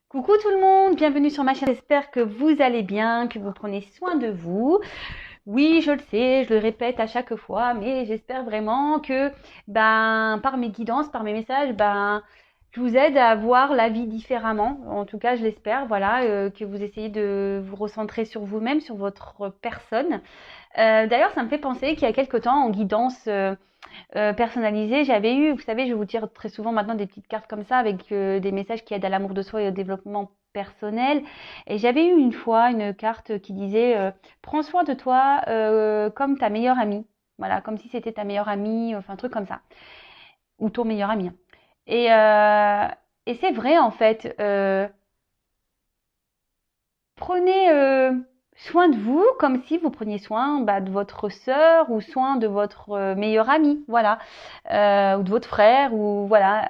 Coucou tout le monde, bienvenue sur ma chaîne. J'espère que vous allez bien, que vous prenez soin de vous. Oui, je le sais, je le répète à chaque fois, mais j'espère vraiment que par mes guidances, par mes messages, je vous aide à voir la vie différemment. En tout cas, je l'espère, voilà, que vous essayez de vous recentrer sur vous-même, sur votre personne. D'ailleurs, ça me fait penser qu'il y a quelque temps, en guidance personnalisée, j'avais eu, vous savez, je vous tire très souvent maintenant des petites cartes comme ça avec des messages qui aident à l'amour de soi et au développement personnel. Et j'avais eu une fois une carte qui disait prends soin de toi comme ta meilleure amie. Voilà, comme si c'était ta meilleure amie, enfin un truc comme ça, ou ton meilleur ami. Et, euh, et c'est vrai en fait. Prenez soin de vous comme si vous preniez soin de votre sœur ou soin de votre meilleur ami, voilà, ou de votre frère, ou voilà.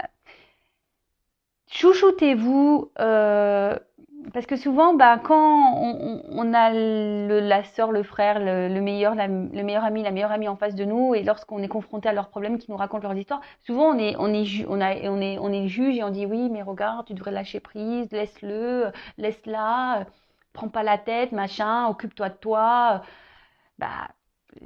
Chouchoutez-vous, parce que souvent, quand on a la sœur, le frère, le meilleur, le meilleur ami, la meilleure amie en face de nous, et lorsqu'on est confronté à leurs problèmes, qui nous racontent leurs histoires, souvent on est juge et on dit oui, mais regarde, tu devrais lâcher prise, laisse-la, prends pas la tête, machin, occupe-toi de toi. Bah,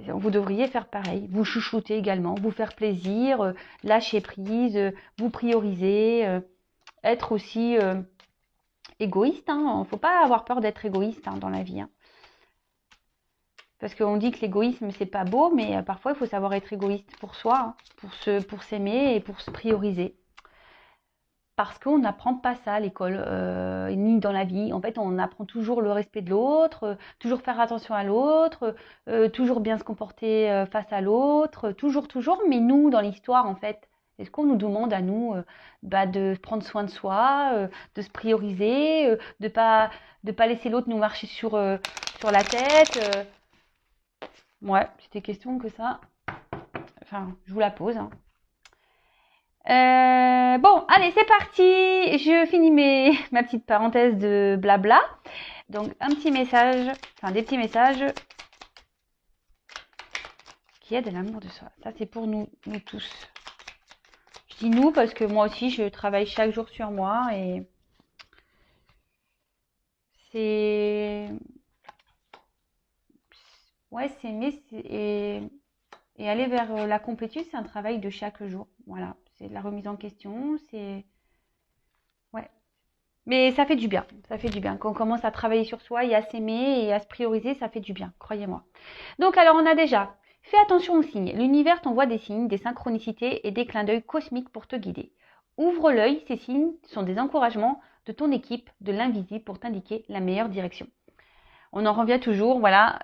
vous devriez faire pareil. Vous chouchouter également, vous faire plaisir, lâcher prise, vous prioriser. Être aussi égoïste. Hein. Faut pas avoir peur d'être égoïste dans la vie. Hein. Parce qu'on dit que l'égoïsme, c'est pas beau, mais parfois, il faut savoir être égoïste pour soi, pour s'aimer et pour se prioriser. Parce qu'on n'apprend pas ça à l'école, ni dans la vie. En fait, on apprend toujours le respect de l'autre, toujours faire attention à l'autre, toujours bien se comporter face à l'autre, toujours. Mais nous, dans l'histoire, en fait, est-ce qu'on nous demande à nous de prendre soin de soi, de se prioriser, de pas laisser l'autre nous marcher sur la tête Ouais, c'était question que ça. Enfin, je vous la pose. Hein. Bon, allez, c'est parti. Je finis ma petite parenthèse de blabla. Donc, un petit message, enfin des petits messages qui aident à l'amour de soi. Ça, c'est pour nous tous. Je dis nous parce que moi aussi, je travaille chaque jour sur moi et c'est, ouais, et aller vers la complétude, c'est un travail de chaque jour. Voilà, c'est de la remise en question, ouais. Mais ça fait du bien, ça fait du bien. Quand on commence à travailler sur soi et à s'aimer et à se prioriser, ça fait du bien, croyez-moi. Donc alors on a déjà, fais attention aux signes. L'univers t'envoie des signes, des synchronicités et des clins d'œil cosmiques pour te guider. Ouvre l'œil, ces signes sont des encouragements de ton équipe, de l'invisible pour t'indiquer la meilleure direction. On en revient toujours, voilà.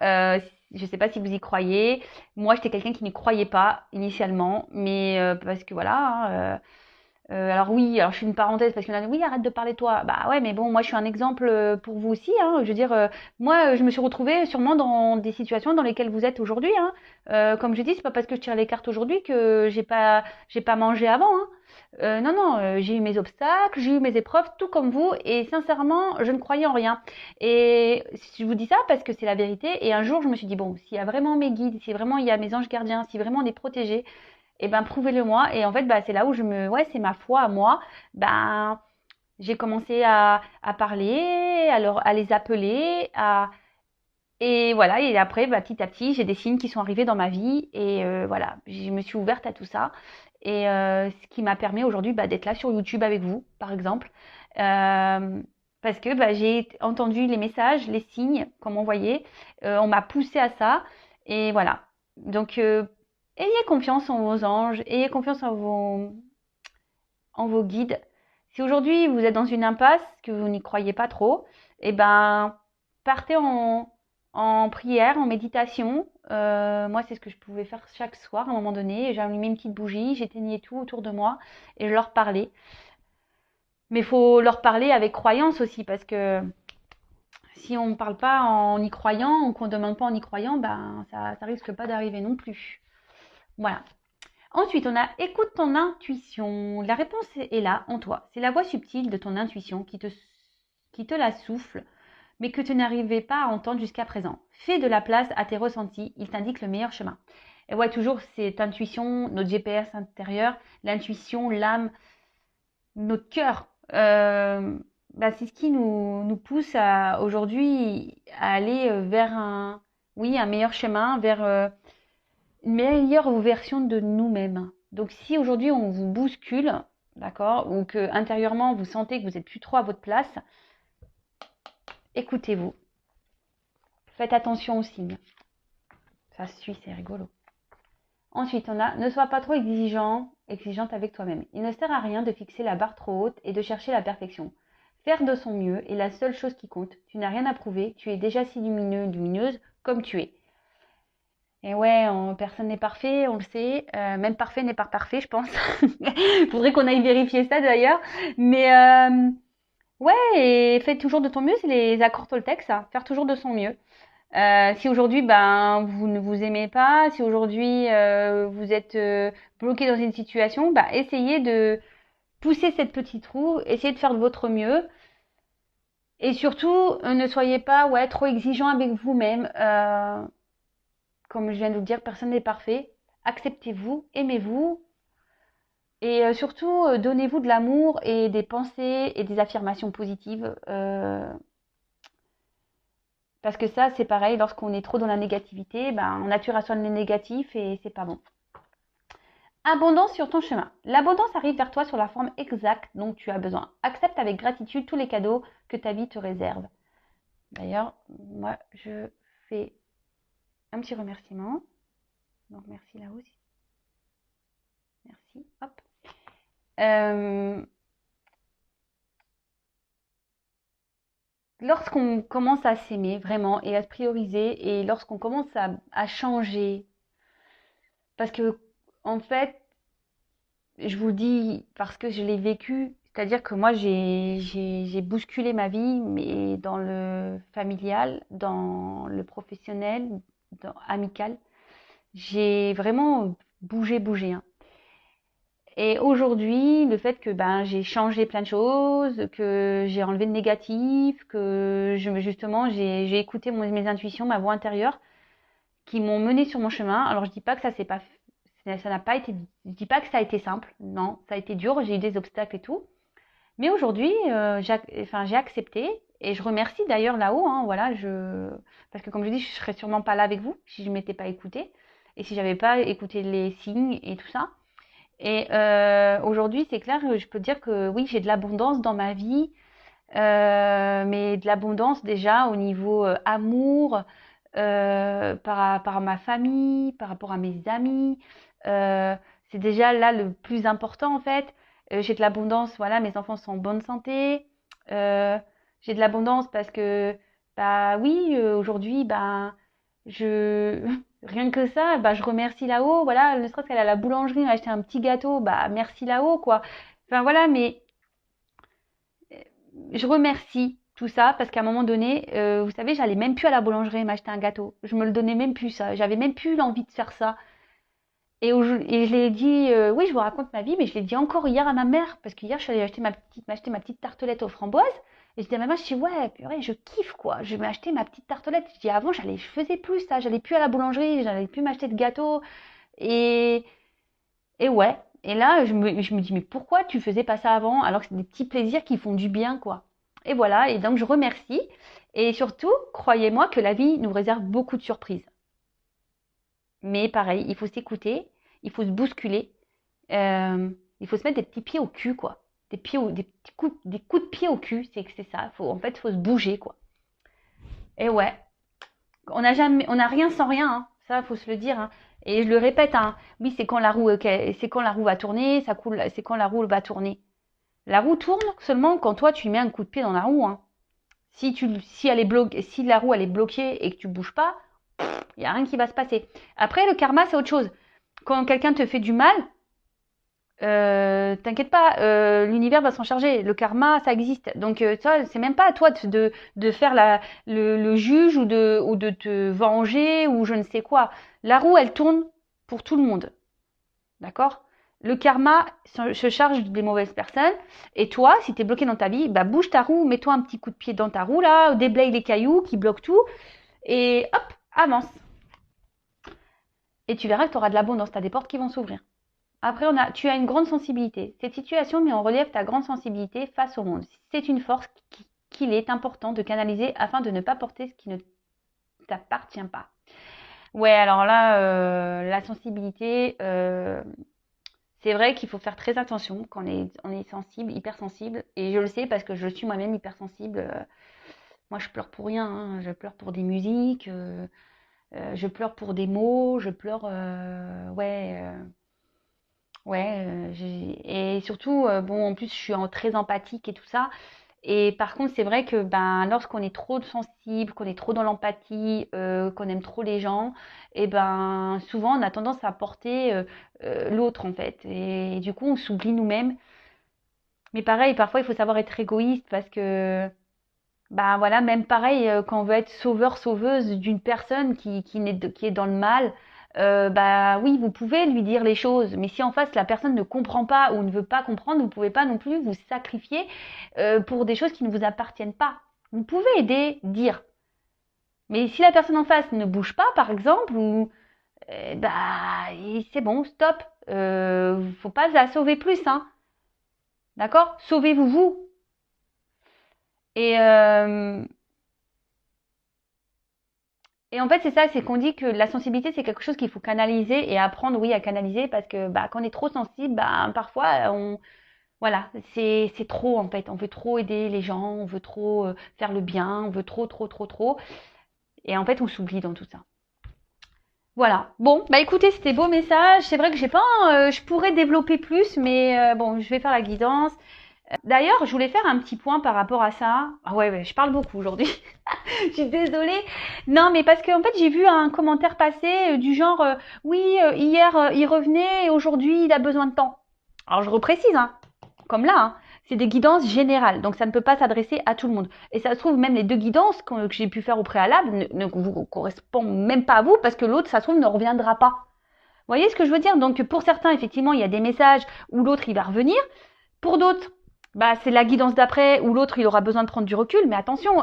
Je ne sais pas si vous y croyez. Moi, j'étais quelqu'un qui n'y croyait pas initialement, mais parce que voilà. Alors oui, alors je fais une parenthèse parce qu'on a dit oui, arrête de parler de toi. Bah ouais, mais bon, moi je suis un exemple pour vous aussi. Hein. Je veux dire, moi je me suis retrouvée sûrement dans des situations dans lesquelles vous êtes aujourd'hui. Hein. Comme je dis, c'est pas parce que je tire les cartes aujourd'hui que j'ai pas mangé avant. Hein. Non, j'ai eu mes obstacles, j'ai eu mes épreuves, tout comme vous. Et sincèrement, je ne croyais en rien. Et je vous dis ça parce que c'est la vérité. Et un jour, je me suis dit bon, s'il y a vraiment mes guides, si vraiment il y a mes anges gardiens, si vraiment on est protégé, et prouvez-le moi. Et en fait, c'est là où ouais, c'est ma foi à moi. J'ai commencé à parler, à les appeler, et voilà. Et après, petit à petit, j'ai des signes qui sont arrivés dans ma vie, et voilà, je me suis ouverte à tout ça. Et ce qui m'a permis aujourd'hui d'être là sur YouTube avec vous, par exemple. Parce que j'ai entendu les messages, les signes qu'on m'envoyait. On m'a poussé à ça. Et voilà. Donc, ayez confiance en vos anges, ayez confiance en vos guides. Si aujourd'hui vous êtes dans une impasse, que vous n'y croyez pas trop, partez en prière, en méditation. Moi, c'est ce que je pouvais faire chaque soir à un moment donné. J'allumais une petite bougie, j'éteignais tout autour de moi et je leur parlais. Mais il faut leur parler avec croyance aussi, parce que si on ne parle pas en y croyant, ou qu'on ne demande pas en y croyant, ça risque pas d'arriver non plus. Voilà. Ensuite, on a écoute ton intuition. La réponse est là, en toi. C'est la voix subtile de ton intuition qui te la souffle, mais que tu n'arrivais pas à entendre jusqu'à présent. Fais de la place à tes ressentis, il t'indique le meilleur chemin. Et ouais, toujours cette intuition, notre GPS intérieur, l'intuition, l'âme, notre cœur. bah, c'est ce qui nous pousse aujourd'hui à aller vers oui, un meilleur chemin, vers une meilleure version de nous-mêmes. Donc si aujourd'hui on vous bouscule, d'accord, ou que intérieurement vous sentez que vous n'êtes plus trop à votre place, écoutez-vous. Faites attention aux signes. Ça suit, c'est rigolo. Ensuite, on a ne sois pas trop exigeante avec toi-même. Il ne sert à rien de fixer la barre trop haute et de chercher la perfection. Faire de son mieux est la seule chose qui compte. Tu n'as rien à prouver, tu es déjà si lumineux, lumineuse comme tu es. Et ouais, personne n'est parfait, on le sait. Même parfait n'est pas parfait, je pense. Faudrait qu'on aille vérifier ça d'ailleurs. Mais ouais, et fais toujours de ton mieux, c'est les accords Toltec, ça. Faire toujours de son mieux. Si aujourd'hui, ben, vous ne vous aimez pas, si aujourd'hui vous êtes bloqué dans une situation, bah, essayez de pousser cette petite roue, essayez de faire de votre mieux. Et surtout, ne soyez pas ouais, trop exigeant avec vous-même. Comme je viens de vous le dire, personne n'est parfait. Acceptez-vous, aimez-vous. Et surtout, donnez-vous de l'amour et des pensées et des affirmations positives. Parce que ça, c'est pareil, lorsqu'on est trop dans la négativité, ben, on attire à soi le négatif et c'est pas bon. Abondance sur ton chemin. L'abondance arrive vers toi sur la forme exacte dont tu as besoin. Accepte avec gratitude tous les cadeaux que ta vie te réserve. D'ailleurs, moi, je fais un petit remerciement. Donc, merci là aussi. Merci. Hop. Lorsqu'on commence à s'aimer vraiment et à se prioriser et lorsqu'on commence à changer, parce que en fait, je vous dis parce que je l'ai vécu, c'est-à-dire que moi j'ai bousculé ma vie, mais dans le familial, dans le professionnel, dans amical, j'ai vraiment bougé, hein. Et aujourd'hui, le fait que ben j'ai changé plein de choses, que j'ai enlevé le négatif, que justement j'ai écouté mes intuitions, ma voix intérieure, qui m'ont mené sur mon chemin. Alors je dis pas que ça n'a pas été, je dis pas que ça a été simple, non, ça a été dur, j'ai eu des obstacles et tout. Mais aujourd'hui, j'ai accepté et je remercie d'ailleurs là-haut, hein, voilà, parce que comme je dis, je serais sûrement pas là avec vous si je m'étais pas écoutée et si j'avais pas écouté les signes et tout ça. Et aujourd'hui, c'est clair, je peux dire que oui, j'ai de l'abondance dans ma vie, mais de l'abondance déjà au niveau amour, par rapport à ma famille, par rapport à mes amis. Euh, c'est déjà là le plus important en fait. J'ai de l'abondance, voilà, mes enfants sont en bonne santé. Euh, j'ai de l'abondance parce que, bah oui, aujourd'hui, bah, je, rien que ça, bah, je remercie là-haut, voilà, ne serait-ce qu'elle a la boulangerie, m'a acheté un petit gâteau, bah, merci là-haut, quoi. Enfin, voilà, mais je remercie tout ça parce qu'à un moment donné, vous savez, j'allais même plus à la boulangerie m'acheter un gâteau. Je me le donnais même plus, ça. J'avais même plus l'envie de faire ça. Et je l'ai dit, oui, je vous raconte ma vie, mais je l'ai dit encore hier à ma mère, parce qu'hier, je suis allée m'acheter ma petite tartelette aux framboises. Et je dis à ma mère, je dis, ouais, purée, je kiffe, quoi. Je vais m'acheter ma petite tartelette. Je dis, avant, je faisais plus ça. J'allais plus à la boulangerie, j'allais plus m'acheter de gâteau. Et, et ouais. Et là, je me dis, mais pourquoi tu faisais pas ça avant, alors que c'est des petits plaisirs qui font du bien, quoi. Et voilà. Et donc, je remercie. Et surtout, croyez-moi que la vie nous réserve beaucoup de surprises. Mais pareil, il faut s'écouter, il faut se bousculer, il faut se mettre des petits pieds au cul, quoi. Des coups de pied au cul, c'est ça. En fait, il faut se bouger, quoi. Et ouais, on n'a rien sans rien, hein. Ça, faut se le dire, hein. Et je le répète, hein. Oui, c'est quand la roue va tourner, ça coule, c'est quand la roue va tourner. La roue tourne seulement quand toi tu mets un coup de pied dans la roue, hein. Si la roue elle est bloquée et que tu bouges pas, il y a rien qui va se passer. Après, le karma, c'est autre chose. Quand quelqu'un te fait du mal, t'inquiète pas, l'univers va s'en charger. Le karma, ça existe. Donc, ça, c'est même pas à toi de faire le juge ou de te venger ou je ne sais quoi. La roue, elle tourne pour tout le monde. D'accord? Le karma se charge des mauvaises personnes. Et toi, si t'es bloqué dans ta vie, bah bouge ta roue, mets-toi un petit coup de pied dans ta roue là, déblaye les cailloux qui bloquent tout et hop, avance. Et tu verras que tu auras de l'abondance, tu as des portes qui vont s'ouvrir. Après, tu as une grande sensibilité. Cette situation met en relief ta grande sensibilité face au monde. C'est une force qu'il est important de canaliser afin de ne pas porter ce qui ne t'appartient pas. Ouais, alors là, la sensibilité, c'est vrai qu'il faut faire très attention quand on est sensible, hypersensible. Et je le sais parce que je suis moi-même hypersensible. Moi, je pleure pour rien, hein. Je pleure pour des musiques, je pleure pour des mots, je pleure, ouais, ouais. Et surtout, bon, en plus, je suis très empathique et tout ça. Et par contre, c'est vrai que ben, lorsqu'on est trop sensible, qu'on est trop dans l'empathie, qu'on aime trop les gens, et ben souvent on a tendance à porter l'autre en fait. Et du coup, on s'oublie nous-mêmes. Mais pareil, parfois il faut savoir être égoïste parce que ben voilà, même pareil, quand on veut être sauveur, sauveuse d'une personne qui est dans le mal, bah oui, vous pouvez lui dire les choses, mais si en face la personne ne comprend pas ou ne veut pas comprendre, vous pouvez pas non plus vous sacrifier pour des choses qui ne vous appartiennent pas. Vous pouvez aider, dire. Mais si la personne en face ne bouge pas, par exemple, ou bah c'est bon, stop. Faut pas la sauver plus, hein. D'accord? Sauvez-vous vous. Et Et en fait, c'est ça, c'est qu'on dit que la sensibilité, c'est quelque chose qu'il faut canaliser et apprendre, oui, à canaliser parce que bah, quand on est trop sensible, bah, parfois, voilà, c'est trop en fait. On veut trop aider les gens, on veut trop faire le bien, on veut trop, trop, trop, trop. Et en fait, on s'oublie dans tout ça. Voilà. Bon, bah écoutez, c'était beau message. C'est vrai que j'ai pas, je pourrais développer plus, mais bon, je vais faire la guidance. D'ailleurs, je voulais faire un petit point par rapport à ça. Ah ouais, ouais, je parle beaucoup aujourd'hui. Je suis désolée. Non, mais parce que en fait, j'ai vu un commentaire passer du genre oui, hier il revenait et aujourd'hui il a besoin de temps. Alors je reprécise, hein, comme là, hein, c'est des guidances générales, donc ça ne peut pas s'adresser à tout le monde. Et ça se trouve même les deux guidances que j'ai pu faire au préalable ne vous correspondent même pas à vous parce que l'autre, ça se trouve, ne reviendra pas. Vous voyez ce que je veux dire? Donc pour certains, effectivement, il y a des messages où l'autre il va revenir. Pour d'autres, bah, c'est la guidance d'après où l'autre il aura besoin de prendre du recul. Mais attention,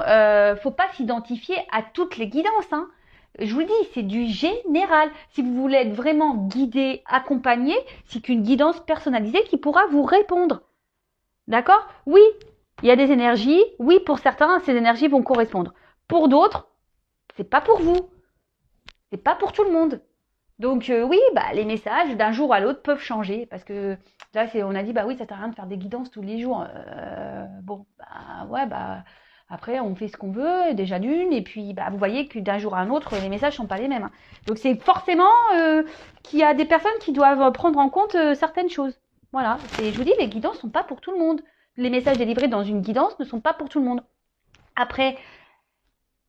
faut pas s'identifier à toutes les guidances, hein. Je vous le dis, c'est du général. Si vous voulez être vraiment guidé, accompagné, c'est qu'une guidance personnalisée qui pourra vous répondre. D'accord? Oui, il y a des énergies. Oui, pour certains, ces énergies vont correspondre. Pour d'autres, c'est pas pour vous. C'est pas pour tout le monde. Donc oui, bah, les messages d'un jour à l'autre peuvent changer parce que là on a dit bah oui ça sert à rien de faire des guidances tous les jours. Bon bah ouais bah après on fait ce qu'on veut déjà d'une et puis bah vous voyez que d'un jour à un autre les messages sont pas les mêmes, hein. Donc c'est forcément qu'il y a des personnes qui doivent prendre en compte certaines choses. Voilà, et je vous dis les guidances sont pas pour tout le monde. Les messages délivrés dans une guidance ne sont pas pour tout le monde. Après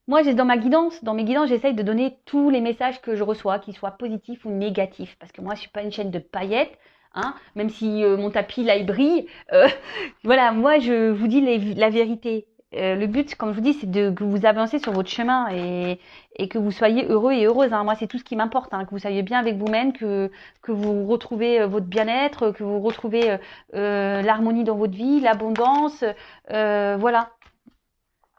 moi, dans mes guidances, j'essaye de donner tous les messages que je reçois, qu'ils soient positifs ou négatifs. Parce que moi, je suis pas une chaîne de paillettes, hein, même si mon tapis, là, il brille. Voilà, moi, je vous dis la vérité. Le but, comme je vous dis, c'est que vous avancez sur votre chemin et que vous soyez heureux et heureuse, hein. Moi, c'est tout ce qui m'importe, hein, que vous soyez bien avec vous-même, que vous retrouvez votre bien-être, que vous retrouvez l'harmonie dans votre vie, l'abondance. Voilà.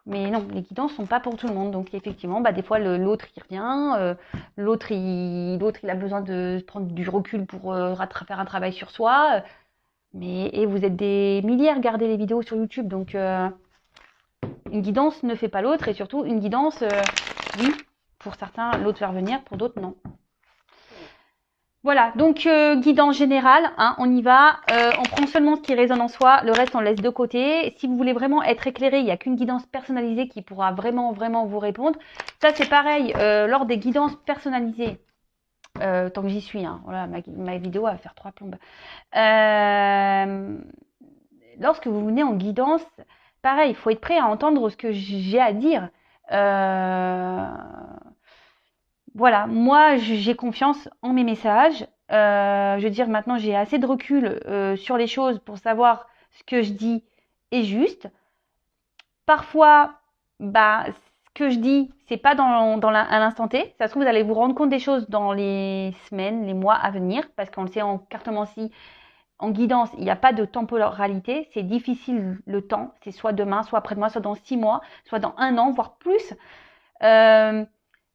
Mais non, les guidances sont pas pour tout le monde. Donc effectivement, bah, des fois l'autre il revient, l'autre il a besoin de prendre du recul pour faire un travail sur soi. Et vous êtes des milliers à regarder les vidéos sur YouTube, donc une guidance ne fait pas l'autre et surtout une guidance, oui, pour certains l'autre va revenir, pour d'autres non. Voilà, donc guidance générale, hein, on y va. On prend seulement ce qui résonne en soi, le reste on laisse de côté. Si vous voulez vraiment être éclairé, il n'y a qu'une guidance personnalisée qui pourra vraiment, vraiment vous répondre. Ça c'est pareil, lors des guidances personnalisées, tant que j'y suis, hein, voilà, ma vidéo va faire 3 plombes. Lorsque vous venez en guidance, pareil, il faut être prêt à entendre ce que j'ai à dire. Voilà, moi j'ai confiance en mes messages. Je veux dire, maintenant j'ai assez de recul sur les choses pour savoir ce que je dis est juste. Parfois, bah, ce que je dis, c'est pas à l'instant T. Ça se trouve, vous allez vous rendre compte des choses dans les semaines, les mois à venir, parce qu'on le sait en cartomancie, en guidance, il n'y a pas de temporalité. C'est difficile le temps. C'est soit demain, soit après-demain, soit dans 6 mois, soit dans 1 an, voire plus.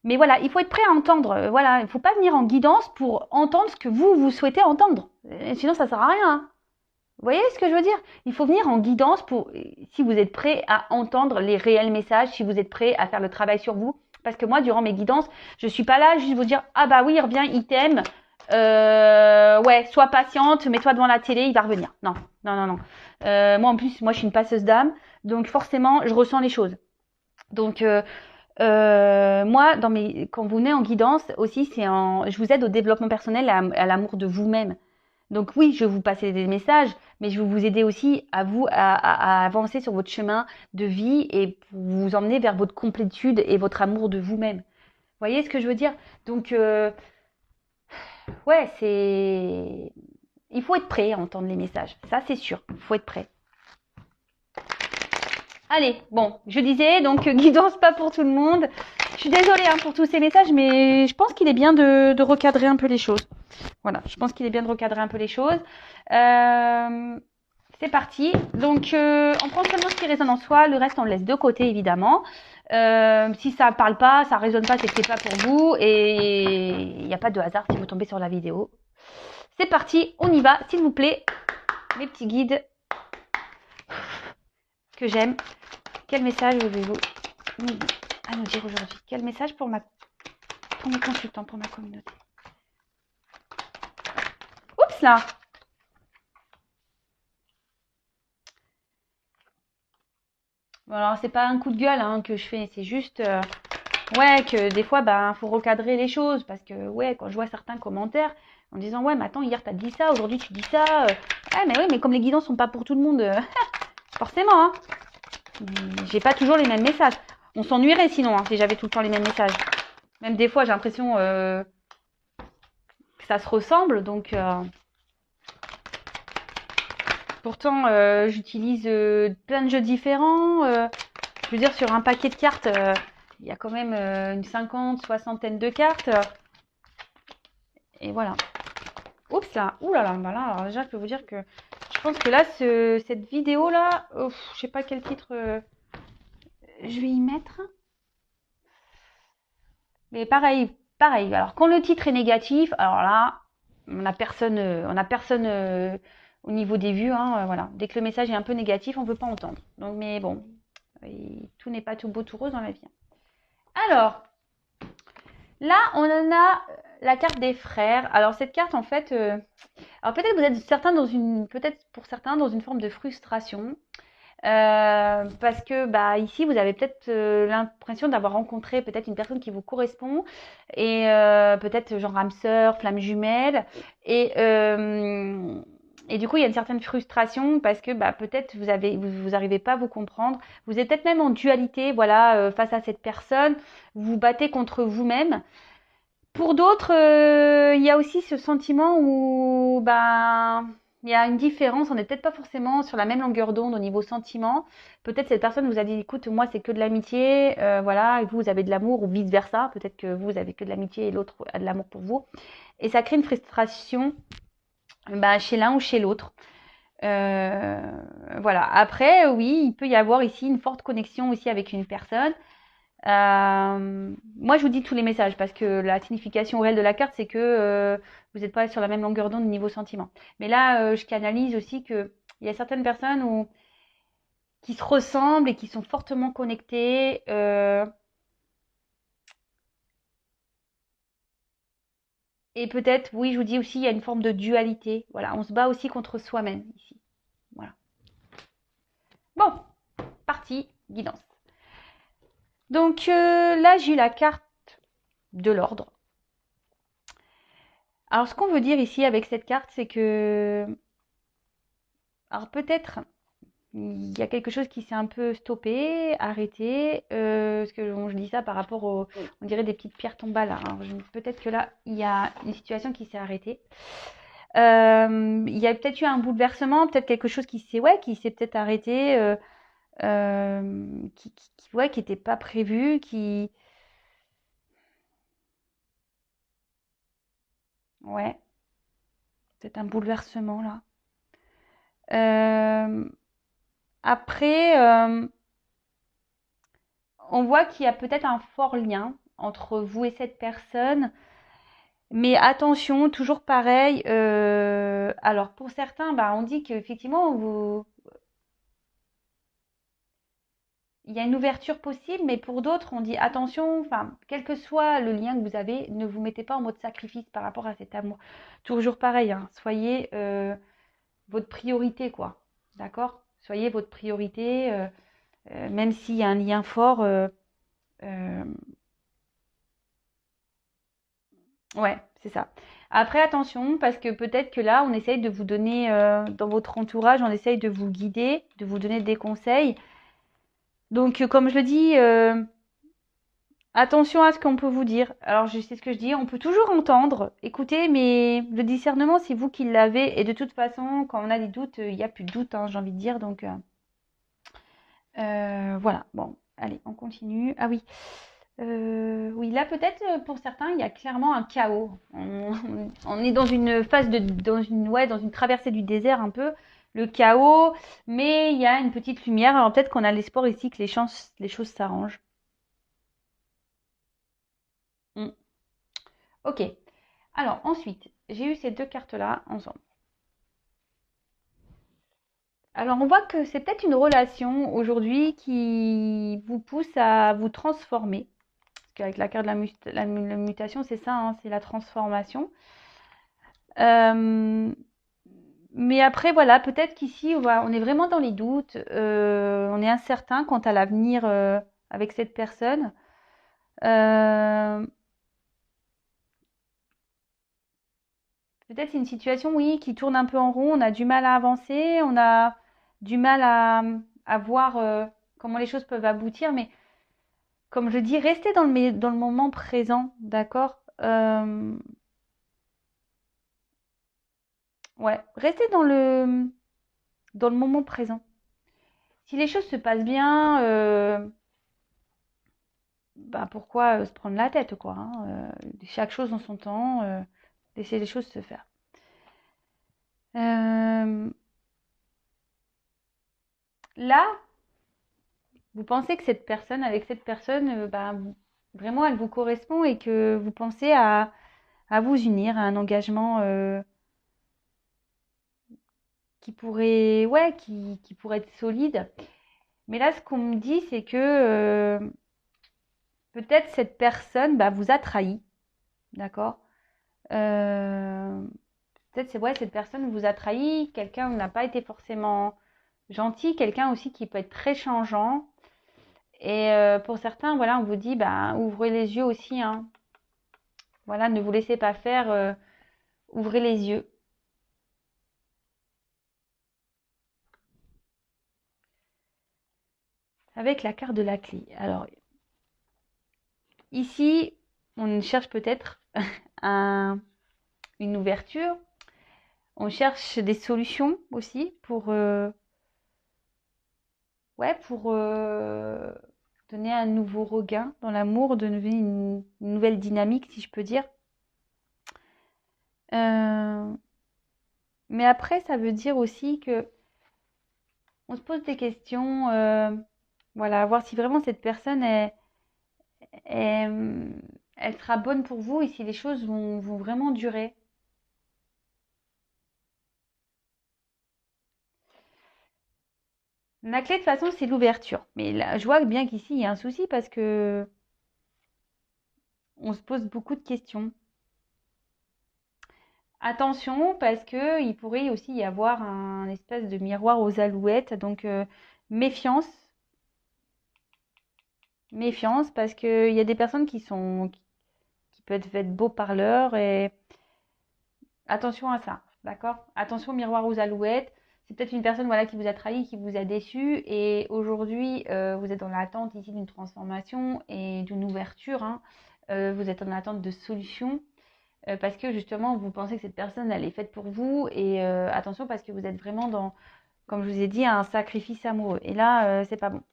Mais voilà, il faut être prêt à entendre. Voilà, il ne faut pas venir en guidance pour entendre ce que vous souhaitez entendre. Sinon, ça ne sert à rien, hein. Vous voyez ce que je veux dire? Il faut venir en guidance pour, si vous êtes prêt à entendre les réels messages, si vous êtes prêt à faire le travail sur vous. Parce que moi, durant mes guidances, je suis pas là juste vous dire, ah bah oui, il revient, il t'aime. Ouais, sois patiente, mets-toi devant la télé, il va revenir. Non, non, non, non. Moi, en plus, moi, je suis une passeuse d'âme. Donc, forcément, je ressens les choses. Donc, moi, quand vous venez en guidance aussi, je vous aide au développement personnel, à l'amour de vous-même. Donc oui, je vais vous passer des messages, mais je vais vous aider aussi à vous à avancer sur votre chemin de vie et pour vous emmener vers votre complétude et votre amour de vous-même. Vous voyez ce que je veux dire? Donc ouais, il faut être prêt à entendre les messages. Ça, c'est sûr. Il faut être prêt. Allez, bon, je disais, donc guidance pas pour tout le monde. Je suis désolée hein, pour tous ces messages, mais je pense qu'il est bien de recadrer un peu les choses. Voilà, je pense qu'il est bien de recadrer un peu les choses. C'est parti. Donc, on prend seulement ce qui résonne en soi. Le reste, on le laisse de côté, évidemment. Si ça parle pas, ça résonne pas, c'est que c'est pas pour vous. Et il n'y a pas de hasard si vous tombez sur la vidéo. C'est parti, on y va, s'il vous plaît. Mes petits guides que j'aime. Quel message avez-vous à nous dire aujourd'hui? Quel message pour mes consultants, pour ma communauté? Oups là! Bon, alors, c'est pas un coup de gueule hein, que je fais, c'est juste ouais, que des fois, ben, faut recadrer les choses. Parce que, ouais, quand je vois certains commentaires en disant, ouais, mais attends, hier t'as dit ça, aujourd'hui tu dis ça. Ouais, mais oui, mais comme les guidances sont pas pour tout le monde, forcément, hein. J'ai pas toujours les mêmes messages. On s'ennuierait sinon, hein, si j'avais tout le temps les mêmes messages. Même des fois, j'ai l'impression que ça se ressemble, donc. Pourtant, j'utilise plein de jeux différents. Je veux dire, sur un paquet de cartes, il y a quand même une soixantaine de cartes. Et voilà. Oups là, ouh là là, bah là, alors déjà je peux vous dire que je pense que là, cette vidéo là, je sais pas quel titre je vais y mettre. Mais pareil, pareil. Alors quand le titre est négatif, alors là, on a personne au niveau des vues, hein, voilà. Dès que le message est un peu négatif, on ne veut pas entendre. Donc, mais bon, tout n'est pas tout beau tout rose dans la vie. Alors, là, on en a la carte des frères. Alors cette carte, en fait, alors peut-être vous êtes peut-être pour certains dans une forme de frustration. Parce que bah ici vous avez peut-être l'impression d'avoir rencontré peut-être une personne qui vous correspond et peut-être genre âme sœur, flamme jumelle et du coup il y a une certaine frustration parce que bah peut-être vous arrivez pas à vous comprendre, vous êtes peut-être même en dualité voilà face à cette personne, vous vous battez contre vous-même. Pour d'autres, il y a aussi ce sentiment où ben il y a une différence, on n'est peut-être pas forcément sur la même longueur d'onde au niveau sentiment. Peut-être cette personne vous a dit, écoute, moi c'est que de l'amitié, voilà, et vous avez de l'amour, ou vice-versa. Peut-être que vous avez que de l'amitié et l'autre a de l'amour pour vous. Et ça crée une frustration ben, chez l'un ou chez l'autre. Euh, voilà. Après, oui, il peut y avoir ici une forte connexion aussi avec une personne. Moi, je vous dis tous les messages parce que la signification réelle de la carte, c'est que vous n'êtes pas sur la même longueur d'onde niveau sentiment. Mais là, je canalise aussi que il y a certaines personnes qui se ressemblent et qui sont fortement connectées. Et peut-être, oui, je vous dis aussi, il y a une forme de dualité. Voilà, on se bat aussi contre soi-même ici. Voilà. Bon, parti, guidance. Donc là, j'ai eu la carte de l'ordre. Alors, ce qu'on veut dire ici avec cette carte, c'est que, alors peut-être, il y a quelque chose qui s'est un peu stoppé, arrêté. Parce que bon, je dis ça par rapport on dirait des petites pierres tombales là. Alors, peut-être que là, il y a une situation qui s'est arrêtée. Il y a peut-être eu un bouleversement, peut-être quelque chose qui s'est peut-être arrêté, qui n'était pas prévu, ouais, peut-être un bouleversement là. Euh, Après, on voit qu'il y a peut-être un fort lien entre vous et cette personne. Mais attention, toujours pareil. Alors pour certains, bah, on dit qu'effectivement, il y a une ouverture possible, mais pour d'autres, on dit attention, enfin, quel que soit le lien que vous avez, ne vous mettez pas en mode sacrifice par rapport à cet amour. Toujours pareil, hein, soyez votre priorité, quoi. D'accord? Soyez votre priorité, même s'il y a un lien fort. Euh, ouais, c'est ça. Après, attention, parce que peut-être que là, on essaye de vous donner, dans votre entourage, on essaye de vous guider, de vous donner des conseils. Donc, comme je le dis, attention à ce qu'on peut vous dire. Alors, je sais ce que je dis, on peut toujours entendre, écouter, mais le discernement, c'est vous qui l'avez. Et de toute façon, quand on a des doutes, il n'y a plus de doute, hein, j'ai envie de dire. Donc, voilà. Bon, allez, on continue. Ah oui. Oui, là peut-être pour certains, il y a clairement un chaos. On est dans une phase dans une traversée du désert un peu, le chaos, mais il y a une petite lumière. Alors peut-être qu'on a l'espoir ici que les choses s'arrangent. Hmm. Ok. Alors ensuite, j'ai eu ces deux cartes-là ensemble. Alors on voit que c'est peut-être une relation aujourd'hui qui vous pousse à vous transformer. Parce qu'avec la carte de la mutation, c'est ça, hein, c'est la transformation. Euh, mais après, voilà, peut-être qu'ici, on est vraiment dans les doutes, on est incertain quant à l'avenir avec cette personne. Euh, Peut-être c'est une situation, oui, qui tourne un peu en rond, on a du mal à avancer, on a du mal à voir comment les choses peuvent aboutir, mais comme je dis, restez dans le moment présent, d'accord? Ouais, restez dans le moment présent. Si les choses se passent bien, bah pourquoi se prendre la tête, quoi, hein, chaque chose en son temps, laisser les choses se faire. Euh, Là, vous pensez que avec cette personne, bah, vraiment, elle vous correspond et que vous pensez à vous unir à un engagement qui pourrait être solide. Mais là, ce qu'on me dit, c'est que peut-être cette personne bah, vous a trahi, d'accord? Euh, Peut-être c'est ouais, cette personne vous a trahi, quelqu'un n'a pas été forcément gentil, quelqu'un aussi qui peut être très changeant. Et pour certains, voilà, on vous dit, bah, ouvrez les yeux aussi, hein. Voilà, ne vous laissez pas faire, ouvrez les yeux. Avec la carte de la clé. Alors, ici, on cherche peut-être un, une ouverture. On cherche des solutions aussi pour donner un nouveau regain dans l'amour, donner une nouvelle dynamique, si je peux dire. Euh, mais après, ça veut dire aussi que on se pose des questions, voilà, voir si vraiment cette personne est- elle sera bonne pour vous et si les choses vont vraiment durer. La clé de toute façon, c'est l'ouverture. Mais là, je vois bien qu'ici, il y a un souci parce que on se pose beaucoup de questions. Attention, parce que il pourrait aussi y avoir un espèce de miroir aux alouettes. Donc, méfiance, méfiance, parce qu'il y a des personnes qui peuvent être beaux parleurs et attention à ça, d'accord? Attention, miroir aux alouettes. C'est peut-être une personne voilà, qui vous a trahi, qui vous a déçu. Et aujourd'hui, vous êtes dans l'attente ici d'une transformation et d'une ouverture, hein. Vous êtes en attente de solutions. Parce que justement, vous pensez que cette personne, elle est faite pour vous. Et attention, parce que vous êtes vraiment dans, comme je vous ai dit, un sacrifice amoureux. Et là, c'est pas bon.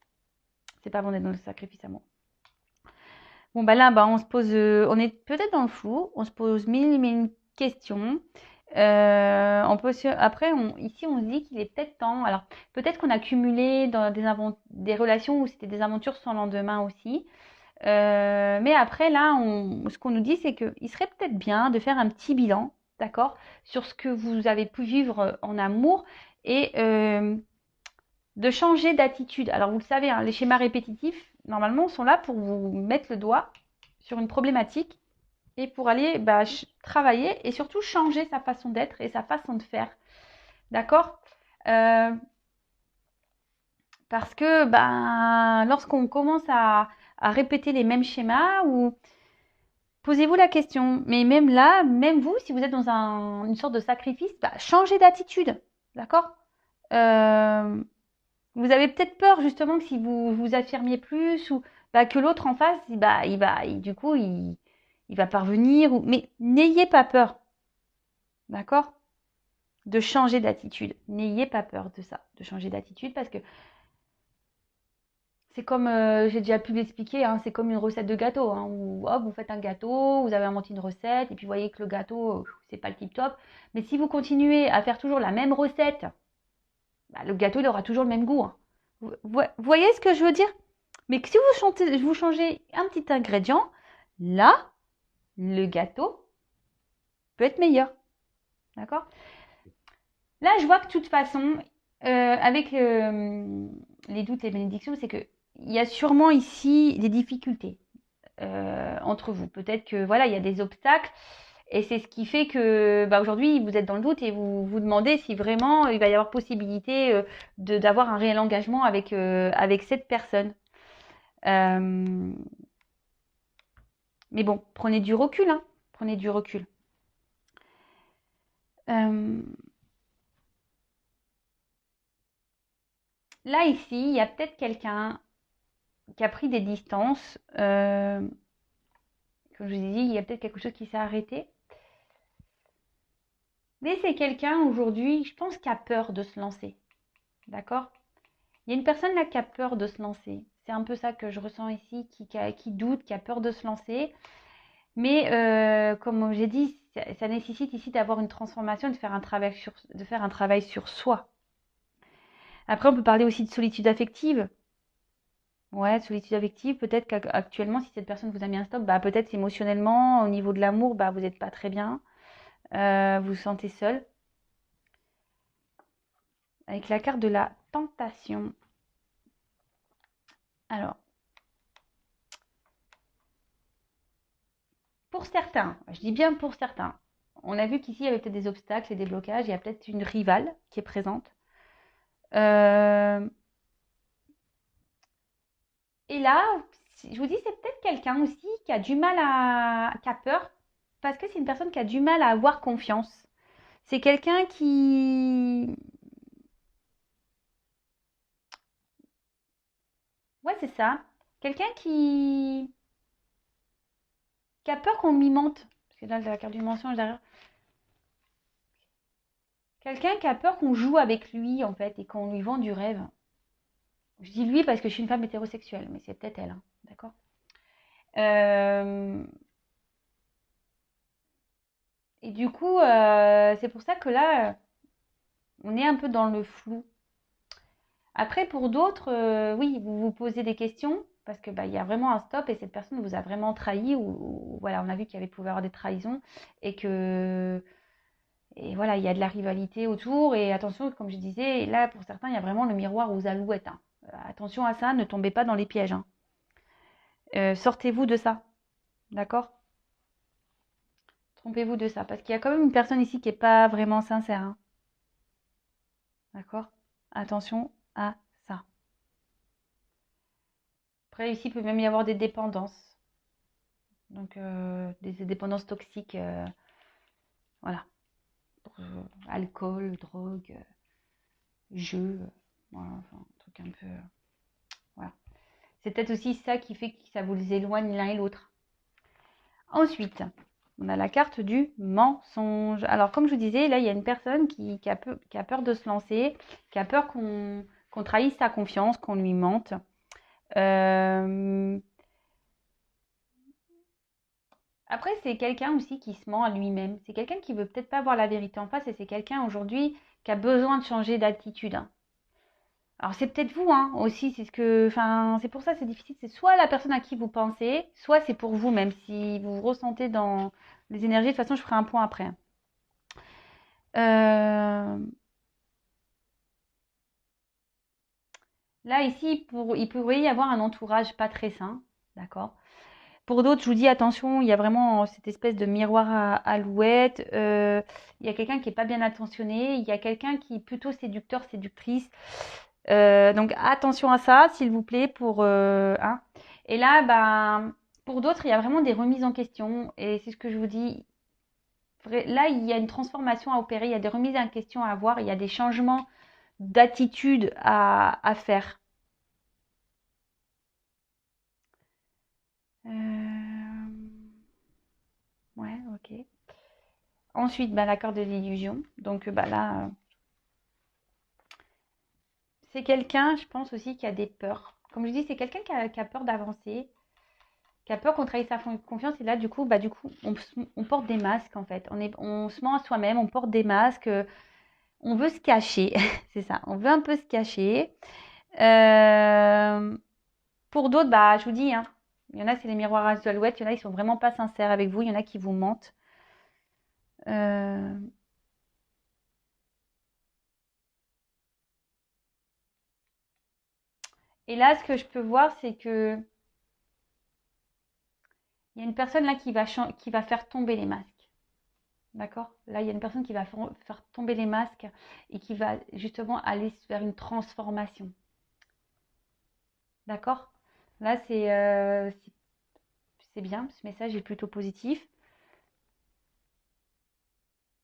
C'est pas bon d'être dans le sacrifice amoureux. Bon, bah là, bah, on se pose, on est peut-être dans le flou. On se pose mille questions. Après, ici, on se dit qu'il est peut-être temps. Alors, peut-être qu'on a cumulé dans des relations où c'était des aventures sans lendemain aussi. Mais après, là, ce qu'on nous dit, c'est qu'il serait peut-être bien de faire un petit bilan, d'accord, sur ce que vous avez pu vivre en amour et de changer d'attitude. Alors, vous le savez, hein, les schémas répétitifs, normalement, sont là pour vous mettre le doigt sur une problématique et pour aller travailler et surtout changer sa façon d'être et sa façon de faire. D'accord. Parce que lorsqu'on commence à répéter les mêmes schémas, ou posez-vous la question, mais même là, même vous, si vous êtes dans une sorte de sacrifice, changez d'attitude. D'accord. Vous avez peut-être peur justement que si vous vous affirmiez plus, ou que l'autre en face, du coup, il va parvenir. Mais n'ayez pas peur. D'accord. De changer d'attitude. N'ayez pas peur de ça, de changer d'attitude, parce que c'est comme, j'ai déjà pu l'expliquer, hein, c'est comme une recette de gâteau, hein, où hop, vous faites un gâteau, vous avez inventé une recette, et puis vous voyez que le gâteau, c'est pas le tip top. Mais si vous continuez à faire toujours la même recette, le gâteau, il aura toujours le même goût. Hein. Vous voyez ce que je veux dire? Mais si vous changez un petit ingrédient, là, le gâteau peut être meilleur. D'accord? Là, je vois que de toute façon, avec les doutes et les bénédictions, c'est que il y a sûrement ici des difficultés entre vous. Peut-être que voilà, il y a des obstacles, et c'est ce qui fait que aujourd'hui vous êtes dans le doute et vous vous demandez si vraiment il va y avoir possibilité d'avoir un réel engagement avec cette personne. Mais bon, prenez du recul, hein. Prenez du recul. Là, ici, il y a peut-être quelqu'un qui a pris des distances. Comme je vous ai dit, il y a peut-être quelque chose qui s'est arrêté. Mais c'est quelqu'un aujourd'hui, je pense, qui a peur de se lancer. D'accord? Il y a une personne là qui a peur de se lancer. C'est un peu ça que je ressens ici, qui doute, qui a peur de se lancer. Mais comme j'ai dit, ça nécessite ici d'avoir une transformation, de faire un travail sur soi. Après, on peut parler aussi de solitude affective. Ouais, solitude affective, peut-être qu'actuellement, si cette personne vous a mis un stop, peut-être émotionnellement, au niveau de l'amour, vous n'êtes pas très bien. Vous vous sentez seul. Avec la carte de la tentation. Alors, pour certains, je dis bien pour certains, on a vu qu'ici, il y avait peut-être des obstacles et des blocages. Il y a peut-être une rivale qui est présente. Et là, je vous dis, c'est peut-être quelqu'un aussi qui a du mal qui a peur, parce que c'est une personne qui a du mal à avoir confiance. C'est quelqu'un qui... Ouais, c'est ça. Quelqu'un qui a peur qu'on lui mente. Parce que là, la carte du mensonge derrière. Quelqu'un qui a peur qu'on joue avec lui, en fait, et qu'on lui vend du rêve. Je dis lui parce que je suis une femme hétérosexuelle, mais c'est peut-être elle, hein, d'accord. Et du coup, c'est pour ça que là, on est un peu dans le flou. Après, pour d'autres, oui, vous vous posez des questions parce que il y a vraiment un stop et cette personne vous a vraiment trahi, ou voilà, on a vu qu'il y avait pouvait avoir des trahisons, et voilà, il y a de la rivalité autour. Et attention, comme je disais, là pour certains, il y a vraiment le miroir aux alouettes. Hein. Attention à ça, ne tombez pas dans les pièges. Hein. Sortez-vous de ça, d'accord? Trompez-vous de ça, parce qu'il y a quand même une personne ici qui n'est pas vraiment sincère. Hein. D'accord? Attention à ça. Après, ici, il peut même y avoir des dépendances. Donc, des dépendances toxiques. Voilà. Alcool, drogue, jeu. Voilà, enfin, un truc un peu. Voilà. C'est peut-être aussi ça qui fait que ça vous les éloigne l'un et l'autre. Ensuite, on a la carte du mensonge. Alors, comme je vous disais, là, il y a une personne qui a peur de se lancer, qui a peur qu'on trahisse sa confiance, qu'on lui mente. Après, c'est quelqu'un aussi qui se ment à lui-même. C'est quelqu'un qui veut peut-être pas voir la vérité en face, et c'est quelqu'un aujourd'hui qui a besoin de changer d'attitude. Hein. Alors c'est peut-être vous, hein, aussi, enfin, c'est pour ça que c'est difficile. C'est soit la personne à qui vous pensez, soit c'est pour vous, même si vous ressentez dans les énergies. De toute façon, je ferai un point après. Euh, Là, ici, il pourrait y avoir un entourage pas très sain, d'accord? Pour d'autres, je vous dis attention, il y a vraiment cette espèce de miroir à alouette. Il y a quelqu'un qui est pas bien attentionné. Il y a quelqu'un qui est plutôt séducteur, séductrice. Donc attention à ça, s'il vous plaît, hein. Et là, ben, pour d'autres, il y a vraiment des remises en question. Et c'est ce que je vous dis. Là, il y a une transformation à opérer. Il y a des remises en question à avoir. Il y a des changements d'attitude à faire. Euh, Ouais, ok. Ensuite, bah, l'accord de l'illusion. Donc bah, là, c'est quelqu'un, je pense aussi, qui a des peurs. Comme je dis, c'est quelqu'un qui a peur d'avancer, qui a peur qu'on trahisse sa confiance. Et là, du coup, on porte des masques, en fait. On se ment à soi-même, on porte des masques. On veut se cacher. C'est ça, on veut un peu se cacher. Euh, pour d'autres, bah, je vous dis, hein, il y en a, c'est les miroirs à alouette. Il y en a, ils sont vraiment pas sincères avec vous. Il y en a qui vous mentent. Euh, Et là, ce que je peux voir, c'est que il y a une personne là qui va faire tomber les masques. D'accord? Là, il y a une personne qui va faire tomber les masques et qui va justement aller vers une transformation. D'accord? Là, c'est bien. Ce message est plutôt positif.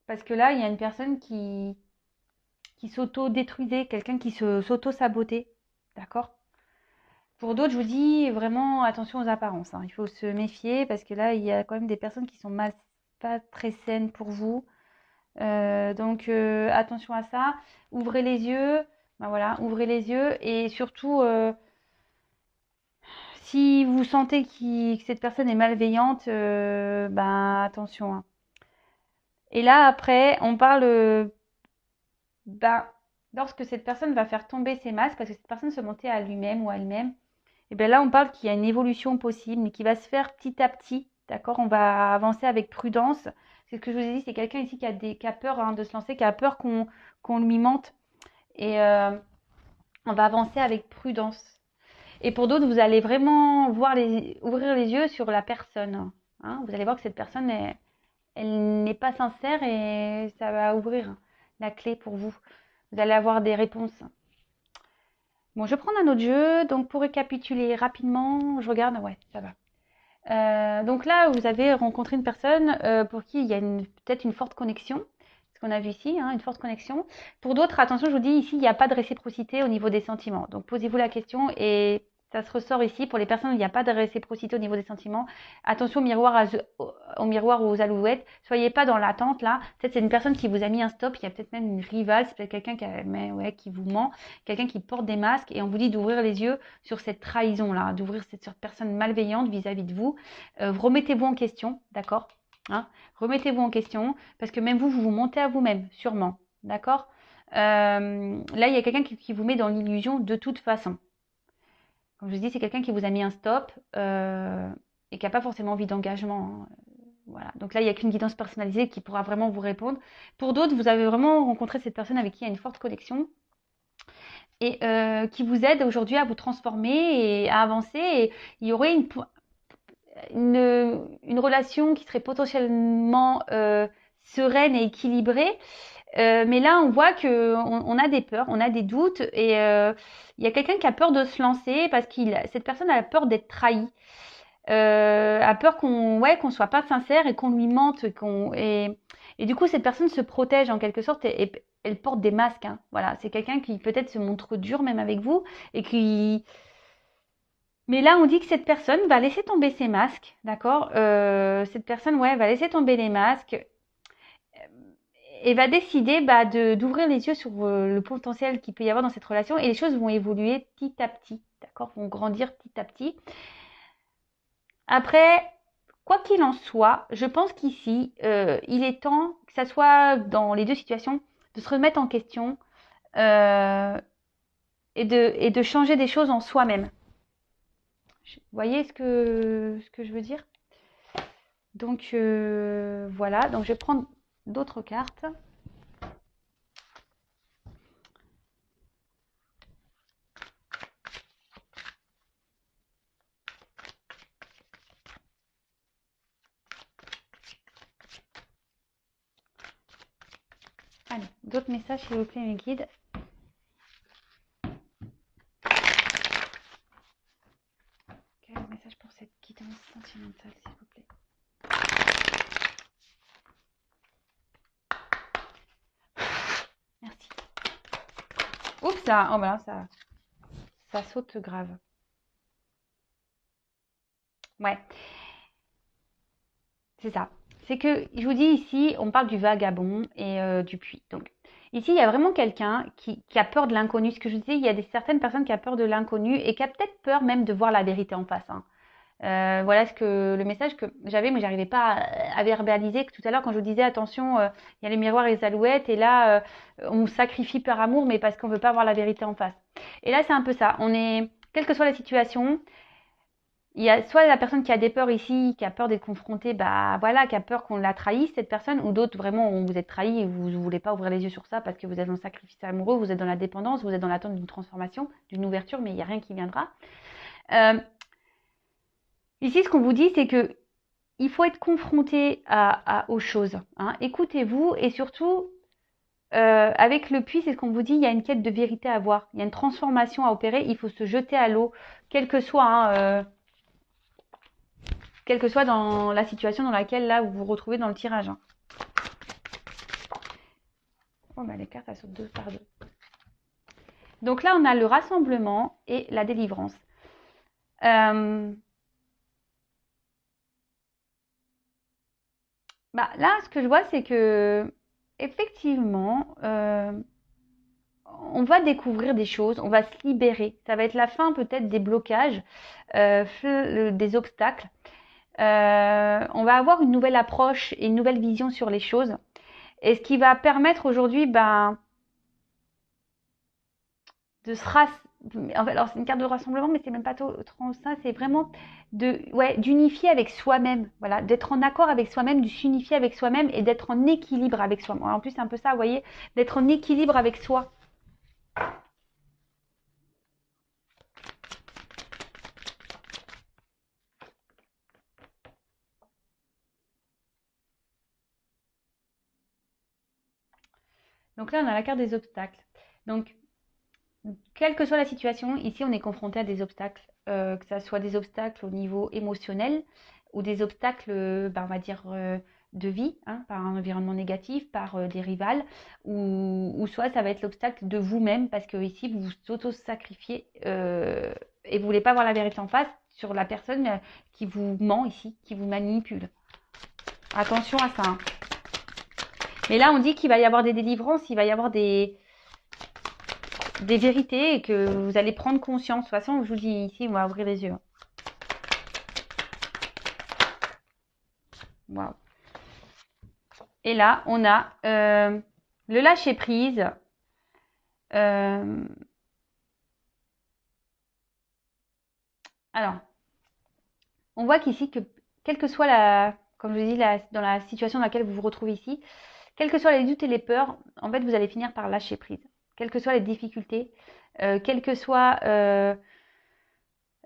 Parce que là, il y a une personne qui s'auto-détruisait, quelqu'un qui s'auto-sabotait. D'accord? Pour d'autres, je vous dis vraiment attention aux apparences, hein. Il faut se méfier parce que là, il y a quand même des personnes qui sont pas très saines pour vous. Donc attention à ça. Ouvrez les yeux. Ben voilà, ouvrez les yeux et surtout, si vous sentez que cette personne est malveillante, ben attention, hein. Et là, après, on parle, ben, lorsque cette personne va faire tomber ses masques, parce que cette personne se mentait à lui-même ou à elle-même, et bien là, on parle qu'il y a une évolution possible, mais qui va se faire petit à petit. D'accord? On va avancer avec prudence. C'est ce que je vous ai dit, c'est quelqu'un ici qui a peur, hein, de se lancer, qui a peur qu'on lui mente. Et on va avancer avec prudence. Et pour d'autres, vous allez vraiment ouvrir les yeux sur la personne, hein. Vous allez voir que cette personne, elle n'est pas sincère et ça va ouvrir la clé pour vous. Vous allez avoir des réponses. Bon, je vais prendre un autre jeu. Donc, pour récapituler rapidement, je regarde. Ouais, ça va. Donc là, vous avez rencontré une personne pour qui il y a peut-être une forte connexion. Ce qu'on a vu ici, hein, une forte connexion. Pour d'autres, attention, je vous dis ici, il n'y a pas de réciprocité au niveau des sentiments. Donc posez-vous la question et ça se ressort ici. Pour les personnes où il n'y a pas de réciprocité au niveau des sentiments, attention au miroir ou aux alouettes. Soyez pas dans l'attente là. Peut-être c'est une personne qui vous a mis un stop. Il y a peut-être même une rivale. C'est peut-être quelqu'un qui vous ment, quelqu'un qui porte des masques et on vous dit d'ouvrir les yeux sur cette trahison là, d'ouvrir cette personne malveillante vis-à-vis de vous. Remettez-vous en question, d'accord, hein, remettez-vous en question parce que même vous vous mentez à vous-même, sûrement, d'accord. Là, il y a quelqu'un qui vous met dans l'illusion de toute façon. Comme je vous dis, c'est quelqu'un qui vous a mis un stop et qui n'a pas forcément envie d'engagement, hein. Voilà. Donc là, il n'y a qu'une guidance personnalisée qui pourra vraiment vous répondre. Pour d'autres, vous avez vraiment rencontré cette personne avec qui il y a une forte connexion et qui vous aide aujourd'hui à vous transformer et à avancer. Et il y aurait une relation qui serait potentiellement sereine et équilibrée. Mais là, on voit qu'on a des peurs, on a des doutes et il y a quelqu'un qui a peur de se lancer parce que cette personne a peur d'être trahie. A peur qu'on soit pas sincère et qu'on lui mente. Et du coup, cette personne se protège en quelque sorte et elle porte des masques, hein. Voilà, c'est quelqu'un qui peut-être se montre dur même avec vous et qui... Mais là, on dit que cette personne va laisser tomber ses masques, d'accord. Cette personne, ouais, va laisser tomber les masques et va décider d'ouvrir les yeux sur le potentiel qu'il peut y avoir dans cette relation et les choses vont évoluer petit à petit, d'accord, vont grandir petit à petit. Après, quoi qu'il en soit, je pense qu'ici, il est temps, que ça soit dans les deux situations, de se remettre en question, euh, et de changer des choses en soi-même. Vous voyez ce que je veux dire? Donc voilà, donc je vais prendre d'autres cartes. Allez, d'autres messages s'il vous plaît mes guides. Quel message pour cette guidance sentimentale s'il vous plaît? Merci. Oups là, oh ben là, ça saute grave. Ouais, c'est ça. C'est que, je vous dis ici, on parle du vagabond et du puits. Donc, ici, il y a vraiment quelqu'un qui a peur de l'inconnu. Ce que je vous disais, il y a certaines personnes qui ont peur de l'inconnu et qui a peut-être peur même de voir la vérité en face. Hein. Voilà le message que j'avais, mais j'arrivais pas à verbaliser. Que tout à l'heure, quand je vous disais, attention, il y a les miroirs et les alouettes, et là, on sacrifie par amour, mais parce qu'on veut pas voir la vérité en face. Et là, c'est un peu ça. On est, quelle que soit la situation, il y a soit la personne qui a des peurs ici, qui a peur d'être confrontée, bah voilà, qui a peur qu'on la trahisse, cette personne, ou d'autres vraiment où vous êtes trahi et vous ne voulez pas ouvrir les yeux sur ça parce que vous êtes dans le sacrifice amoureux, vous êtes dans la dépendance, vous êtes dans l'attente d'une transformation, d'une ouverture, mais il n'y a rien qui viendra. Ici, ce qu'on vous dit, c'est que il faut être confronté aux choses. Hein. Écoutez-vous et surtout, avec le puits, c'est ce qu'on vous dit, il y a une quête de vérité à avoir, il y a une transformation à opérer, il faut se jeter à l'eau, quel que soit... Hein, quelle que soit dans la situation dans laquelle là vous vous retrouvez dans le tirage. Hein. Oh, bah, les cartes, elles sautent deux par deux. Donc là, on a le rassemblement et la délivrance. Bah, là, ce que je vois, c'est que effectivement, on va découvrir des choses, on va se libérer. Ça va être la fin peut-être des blocages, des obstacles. On va avoir une nouvelle approche et une nouvelle vision sur les choses. Et ce qui va permettre aujourd'hui, ben, de se en fait, alors c'est une carte de rassemblement, mais c'est même pas trop ça, c'est vraiment d'unifier avec soi-même, voilà, d'être en accord avec soi-même, de s'unifier avec soi-même et d'être en équilibre avec soi. En plus, c'est un peu ça, vous voyez, d'être en équilibre avec soi. Donc là, on a la carte des obstacles. Donc, quelle que soit la situation, ici, on est confronté à des obstacles, que ce soit des obstacles au niveau émotionnel ou des obstacles, on va dire, de vie, hein, par un environnement négatif, par des rivales, ou soit ça va être l'obstacle de vous-même, parce que ici, vous vous auto-sacrifiez et vous ne voulez pas voir la vérité en face sur la personne qui vous ment ici, qui vous manipule. Attention à ça. Hein. Mais là, on dit qu'il va y avoir des délivrances, il va y avoir des vérités et que vous allez prendre conscience. De toute façon, je vous dis ici, on va ouvrir les yeux. Waouh. Et là, on a le lâcher prise. Alors, on voit qu'ici, que quelle que soit comme je dis, dans la situation dans laquelle vous vous retrouvez ici, quels que soient les doutes et les peurs, en fait, vous allez finir par lâcher prise. Quelles que soient les difficultés, quelles que soient...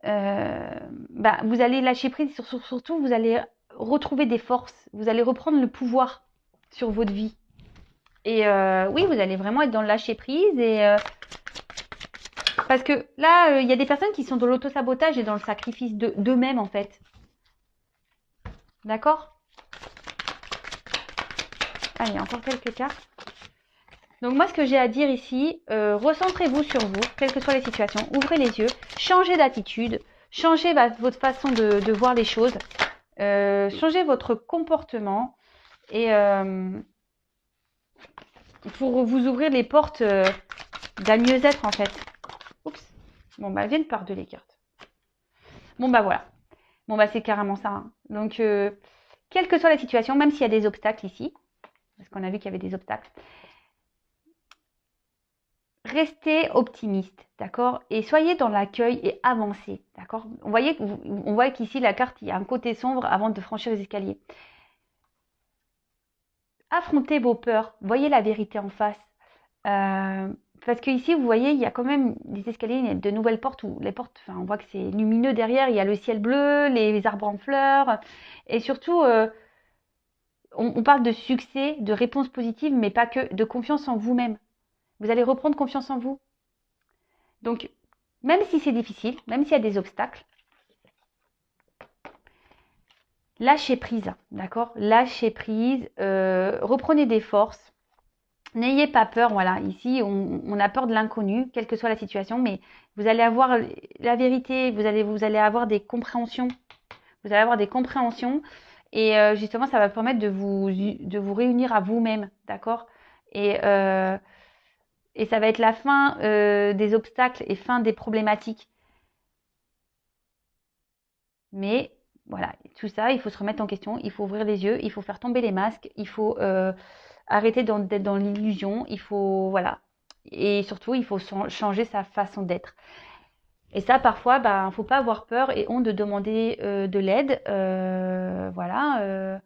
vous allez lâcher prise, surtout vous allez retrouver des forces, vous allez reprendre le pouvoir sur votre vie. Et oui, vous allez vraiment être dans le lâcher prise et parce que là, il y a des personnes qui sont dans l'auto-sabotage et dans le sacrifice d'eux-mêmes en fait. D'accord? Allez, encore quelques cartes. Donc moi, ce que j'ai à dire ici, recentrez-vous sur vous, quelles que soient les situations, ouvrez les yeux, changez d'attitude, changez votre façon de voir les choses, changez votre comportement et pour vous ouvrir les portes d'un mieux-être en fait. Oups. Bon, bah, elles viennent par deux les cartes. Bon, bah voilà. Bon, bah c'est carrément ça. Hein. Donc, quelle que soit la situation, même s'il y a des obstacles ici, parce qu'on a vu qu'il y avait des obstacles, restez optimiste, d'accord? Et soyez dans l'accueil et avancez, d'accord? On voit qu'ici, la carte, il y a un côté sombre avant de franchir les escaliers. Affrontez vos peurs, voyez la vérité en face. Parce que ici, vous voyez, il y a quand même des escaliers, il y a de nouvelles portes où les portes, enfin, on voit que c'est lumineux derrière, il y a le ciel bleu, les arbres en fleurs, et surtout, on parle de succès, de réponses positives, mais pas que, de confiance en vous-même. Vous allez reprendre confiance en vous. Donc, même si c'est difficile, même s'il y a des obstacles, lâchez prise, d'accord? Lâchez prise, reprenez des forces. N'ayez pas peur, voilà. Ici, on a peur de l'inconnu, quelle que soit la situation, mais vous allez avoir la vérité, vous allez avoir des compréhensions. Vous allez avoir des compréhensions et justement, ça va permettre de vous réunir à vous-même, d'accord? Et, euh, et ça va être la fin des obstacles et fin des problématiques. Mais voilà, tout ça, il faut se remettre en question, il faut ouvrir les yeux, il faut faire tomber les masques, il faut arrêter d'être dans l'illusion, il faut, voilà. Et surtout, il faut changer sa façon d'être. Et ça, parfois, ben, faut pas avoir peur et honte de demander de l'aide, voilà,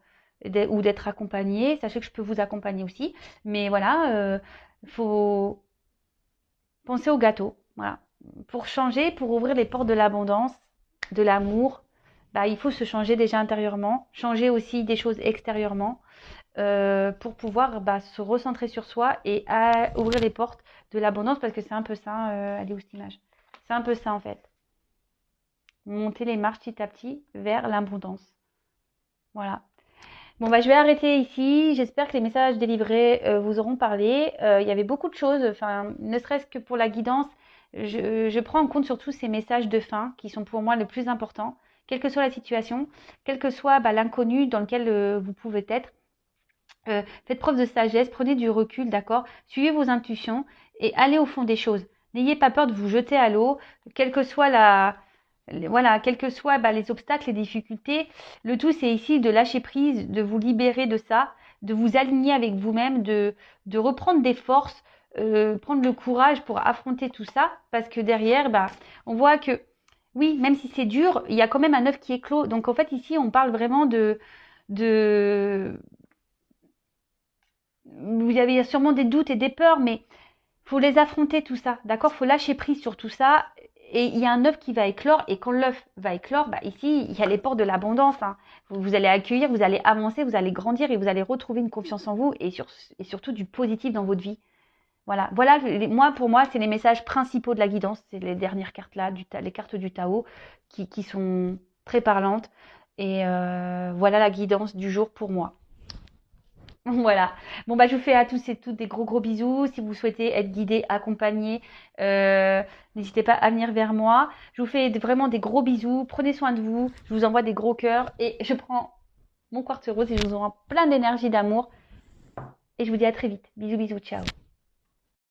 ou d'être accompagné. Sachez que je peux vous accompagner aussi, mais voilà, faut penser au gâteau, voilà. Pour changer, pour ouvrir les portes de l'abondance, de l'amour, bah, il faut se changer déjà intérieurement, changer aussi des choses extérieurement, pour pouvoir bah, se recentrer sur soi et ouvrir les portes de l'abondance parce que c'est un peu ça, elle est où cette image? C'est un peu ça en fait. Monter les marches petit à petit vers l'abondance. Voilà. Bon, bah, je vais arrêter ici. J'espère que les messages délivrés vous auront parlé. Il y avait beaucoup de choses, enfin, ne serait-ce que pour la guidance. Je prends en compte surtout ces messages de fin qui sont pour moi le plus important, quelle que soit la situation, quel que soit bah, l'inconnu dans lequel vous pouvez être. Faites preuve de sagesse, prenez du recul, d'accord? Suivez vos intuitions et allez au fond des choses. N'ayez pas peur de vous jeter à l'eau, quelle que soit voilà, quels que soient bah, les obstacles, les difficultés. Le tout, c'est ici de lâcher prise, de vous libérer de ça, de vous aligner avec vous-même, de reprendre des forces, prendre le courage pour affronter tout ça, parce que derrière, bah, on voit que oui, même si c'est dur, il y a quand même un œuf qui éclot. Donc en fait, ici, on parle vraiment de vous avez sûrement des doutes et des peurs, mais faut les affronter tout ça, d'accord? Faut lâcher prise sur tout ça. Et il y a un œuf qui va éclore, et quand l'œuf va éclore, bah ici, il y a les portes de l'abondance. Hein. Vous allez accueillir, vous allez avancer, vous allez grandir et vous allez retrouver une confiance en vous et surtout du positif dans votre vie. Voilà, voilà. Pour moi, c'est les messages principaux de la guidance. C'est les dernières cartes là, les cartes du Tao, qui sont très parlantes. Et voilà la guidance du jour pour moi. Voilà. Bon, bah, je vous fais à tous et toutes des gros gros bisous. Si vous souhaitez être guidé, accompagné, n'hésitez pas à venir vers moi. Je vous fais vraiment des gros bisous. Prenez soin de vous. Je vous envoie des gros cœurs et je prends mon quartz rose et je vous envoie plein d'énergie, d'amour. Et je vous dis à très vite. Bisous, bisous, ciao.